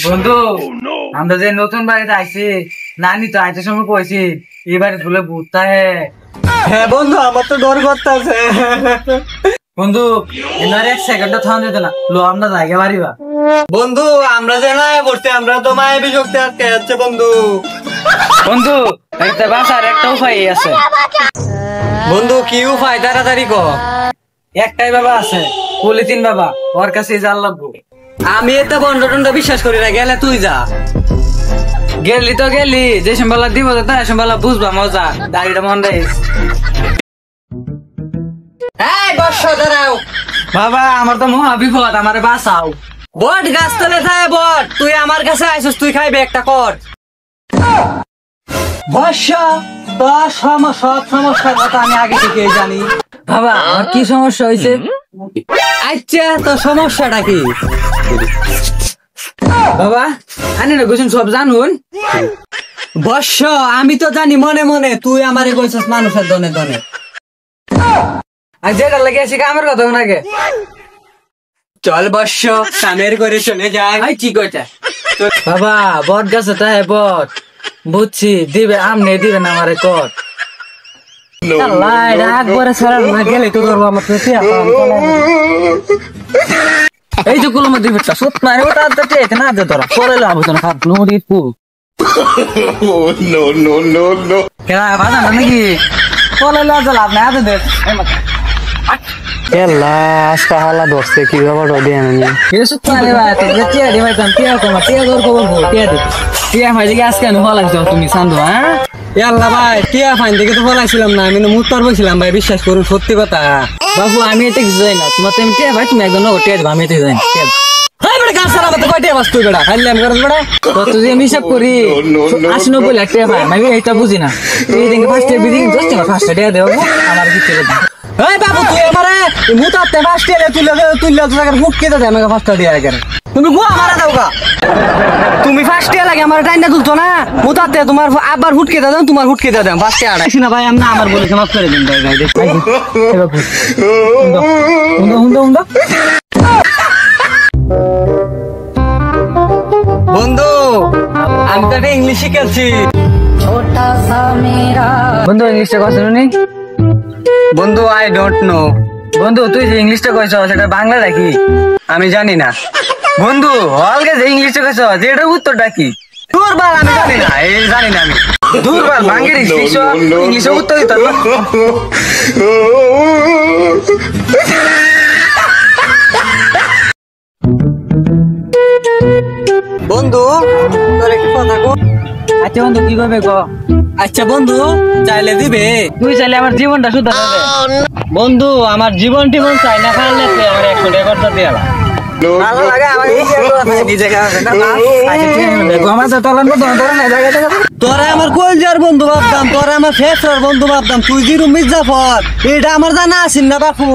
বন্ধু আমরা যে নতুন বাড়িতে আইছি নানি তো আইতে সময় কইছি এই বাড়ি ভুলে ভূতটা হ্যাঁ বন্ধু আমার তো ডর করতেছে বন্ধু এনার এক সেকেন্ডও থাম যেত না লো আমরা জায়গা বাড়িবা বন্ধু আমরা যে না পড়তে আমরা তো মায়াবী শক্তি আটকে যাচ্ছে বন্ধু বন্ধু একটা বাসার একটা উপায় আছে বন্ধু কি উপায় তাড়াতাড়ি ক একটাই বাবা আছে পলিথিন বাবা ওর কাছে জাল লাগবো আমি এত বন্ধ টন্ড বিশ্বাস করি না গেলে তুই যা গেলি তো গেলি যে সম্বালা দিব তাই সম্বালা বুঝবা মজা দাড়িটা মন রাইস এই বর্ষা দাঁড়াও বাবা আমার তো মহা বিপদ আমারে বাঁচাও বট গাছ তলে থাকে বট তুই আমার কাছে আইসুস তুই খাইবে একটা কর বর্ষা তোর সব সমস্যার কথা আমি আগে থেকে জানি বাবা আমার কি সমস্যা হয়েছে আচ্ছা তো সমস্যাটা কি বাবা আনি না গোছেন সব জানুন বর্ষ আমি তো জানি মনে মনে তুই আমারে কইছস মানুষের দনে দনে আর যেটা লাগে আসি আমার কথা নাকি চল বর্ষ কামের করে চলে যায় ভাই কি কইতা বাবা বট গাছে তাই বট বুঝছি দিবে আমনে দিবেন আমারে কর একবারে সারা না গেলে তো করবো আমার এই যে কুলো মধ্যে ফিরটা সত না ওটা তো না দে তোরা পরে লাভ তো না খাপ নদী পু নো কেন বাধা না নাকি পরে লাভ না দে আজকে হালা ধরছে কি ব্যাপার দিয়ে আমি সত না ভাই তো টিয়া দি ভাই তুমি টিয়া কমা টিয়া দর কবর টিয়া দি টিয়া ভাই দিকে আজকে নো ভালো লাগছে তুমি সান্দু হ্যাঁ ইয়াল্লা ভাই টিয়া ফাইন দেখে তো বলাইছিলাম না আমি মুত্তর বলছিলাম ভাই বিশ্বাস করুন সত্যি কথা বাবু আমি এতে কিছু যাই না তোমার তো টিয়া ভাই তুমি একদম টিয়া দিবা আমি এতে যাই না হাই বেটা গাছ সারা মতো কয়টা বাস তুই বেটা খাইলাম করস বেটা কত যে আমি হিসাব করি 80-90 লাখ টাকা ভাই আমি এটা বুঝি না এই দিন ফার্স্ট ইয়ার বিদিন জাস্ট ফার্স্ট টাকা দেবো আমার কি চলে এই বাবু তুই আমারে মুতাতে ফার্স্ট ইয়ারে তুইলে তো জায়গার মুখ কেটে দে আমাকে ফার্স্ট ইয়ার আগে তুমি গো আমারে দাও গা তুমি ফার্স্ট ইয়ার লাগে আমার টাইমটা তুলতো না মুতাতে তোমার আবার হুটকে দাও তোমার হুটকে দাও ফার্স্ট ইয়ার আইছি না ভাই আমি আমার বলে মাফ করে দিন ভাই ভাই হুন্ডা বন্ধু আমি তো একটা ইংলিশ শিখেছি বন্ধু ইংলিশটা কথা শুনি বন্ধু আই ডোন্ট নো বন্ধু তুই যে ইংলিশটা কইছ সেটা বাংলা নাকি আমি জানি না বন্ধু হলকে যে ইংলিশটা কইছ যেটার উত্তরটা কি দুর্বার আমি জানি না এই জানি না আমি দুর্বার বাঙ্গের ইংলিশে উত্তর দিতে বন্ধু তোর একটা কথা কো আচ্ছা বন্ধু কি করবে গো আচ্ছা বন্ধু চাইলে দিবে তুই চাইলে আমার জীবনটা শুধু বন্ধু আমার জীবন টিবন চাই না খাইলে তুই আমার 100 টাকা করতে দিয়া ভালো লাগে আমার এই নিজে তোরা আমার কলজার বন্ধু ভাবতাম তোরা আমার ফেসর বন্ধু ভাবতাম তুই জিরু মির্জাফর এটা আমার জানা আছিস না বাপু